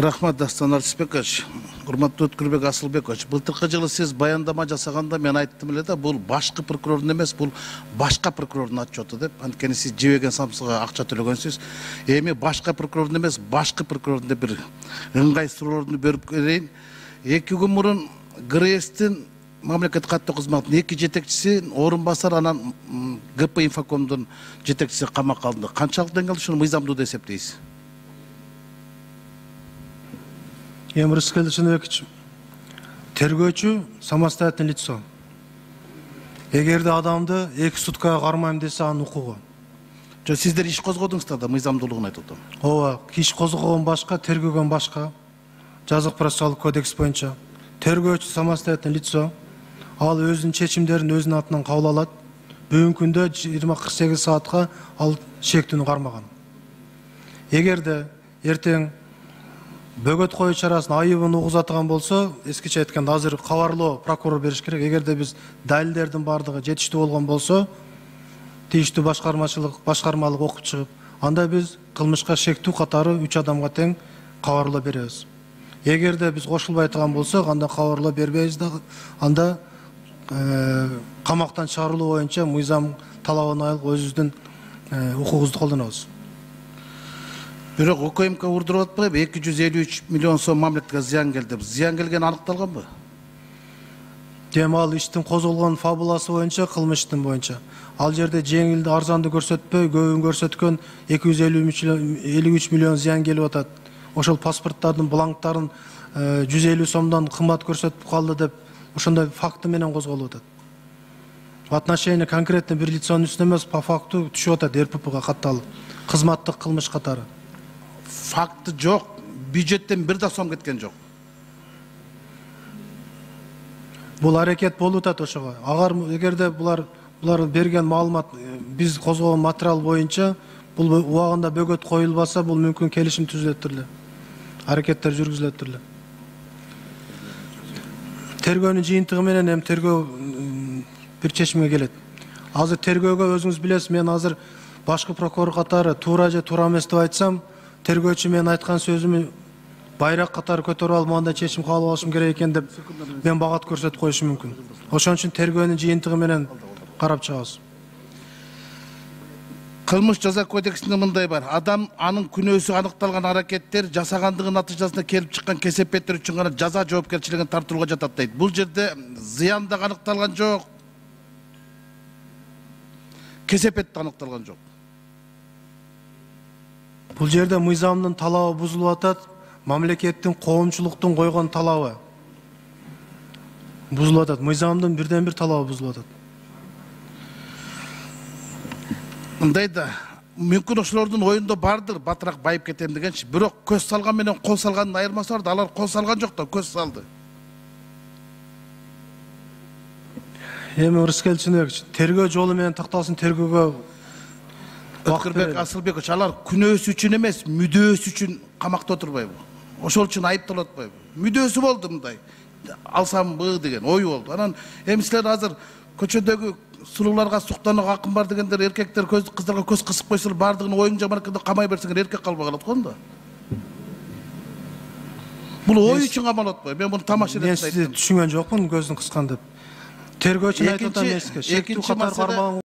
Рахмат, Дастан Алсызбекович. Урматтуу Өткүрбек Асылбекович, былтыркы жылы сиз баяндама жасаганда мен айттым эле да, бул башкы прокурордун эмес, бул башка прокурордун отчету деп. Анткени сиз жебеген самсыга акча төлөгөнсүз. Эми башка прокурордун эмес, башкы прокурордун деп бир ыңгай суроолорду берип берейин. 2 күн мурун ГРСтин мамлекеттик каттоо кызматынын 2 жетекчиси орун басар, анан ГП Инфокомдун жетекчиси камакка алынды. Канчалык деңгээлде ушуну мыйзамдуу деп эсептейсиз? Емрискеличинович, тергөөчү самостоятельное лицо. Эгерде адамды 2 суткага кармайм десе, анын укугу. Сиздер иш козгодуңуздар да, мыйзамдуулугун айтып атам. Ооба, иш козгогон башка, тергөгөн башка. Жазык процессуалдык кодекс боюнча тергөөчү самостоятельное лицо. Ал өзүнүн чечимдерин өзүнүн атынан кабыл алат. Бүгүнкү күндө 20-48 саатка ал шектүүнү кармаган. Эгерде эртең бөгөт коюу чарасын айыбын угузатган болсо, эскиче айтканда азыр кабарлоо прокурор бериш керек. Эгерде биз далилдердин бардыгы жетиштүү болгон болсо, тийиштүү башкармалык окуп чыгып, анда биз кылмышка шектүү катары 3 адамга тең кабарлоо беребиз. Эгерде биз кошулбай турган болсок, анда кабарлоо бербейбиз дагы. Анда камактан чыгарылуу боюнча мыйзам талабына айылып өзүбүздүн укугубузду колдонобуз. Бирок УКМК урдуруп атпайбы, 253 миллион сом мамлекетке зыян келди. Зыян келгени аныкталганбы? Дем ал иштин козголгон фабуласы боюнча, кылмыштын боюнча. Ал жерде жеңилди, арзанды көрсөтпөй, көбүн көрсөткөн 253 миллион зыян келип атат. Ошол паспорттардын бланктарын 150 сомдон кымбат көрсөтүп калды деп, ошондой факты менен козголуп атат. В отношении конкретно бир лицонун үстүнө эмес, по факту түшүп атат РППга катталып. Кызматтык кылмыш катары. Факты жок, бюджеттен бир да сом кеткен жок. Бул аракет болуп атат ошого. Агар эгерде булар берген маалымат, биз козгогон материал боюнча бул убагында бөгөт коюлбаса, бул мүмкүн келишим түзүлөт эле. Аракеттер жүргүзүлөт эле. Тергөөнүн жыйынтыгы менен эми тергөө бир чечимге келет. Азыр тергөөгө өзүңүз билесиз, мен азыр башкы прокурор катары туура же туура эмес деп айтсам, тергөөчү мен айткан сөзүмү байрак катары көтөрүп алып, мындай чечим кабыл алышым керек экен деп мен багат көрсөтүп коюшум мүмкүн. Ошон үчүн тергөөнүн жыйынтыгы менен карап чыгабыз. Кылмыш жаза кодексинде мындай бар. Адам анын күнөөсү аныкталган аракеттер жасагандыгы натыйжасында келип чыккан кесепеттер үчүн гана жаза жоопкерчилигин тартууга жатат дейт. Бул жерде зыян да аныкталган жок. Кесепет да аныкталган жок. Бул жерде мыйзамдын талабы бузулуп атат, мамлекеттин коомчулуктун койгон талабы бузулуп атат. Мыйзамдын бирден бир талабы бузулуп атат. Мындай да, мүмкүн ошолордун оюнда бардыр, батыраак байып кетем дегенчи, бирок көз салган менен кол салгандын айырмасы бар да, алар кол салган жок да, көз салды. Эми Рыскелчинович, тергөө жолу менен такталсын, тергөөгө Өткүрбек Асылбекович, алар күнөөсү үчүн эмес, мүдөөсү үчүн камакта отурбайбы? Ошол үчүн айыпталып атпайбы? Мүдөөсү болду мындай. Алсамбы деген ою болду. Анан эми силер азыр көчөдөгү сулууларга суктанууга акын бар дегендер, эркектер кыздарга көз кысып койсолор, бардыгын оюң жаманакында камай берсеңер, эркек калбай калат го да. Бул ой үчүн камалып атпайбы? Мен буну тамаша эле айттым. Мен сизди түшүнгөн жокмун, көздүн кыскан деп. Тергөөчүн айтып атам, шектүү катар кармаган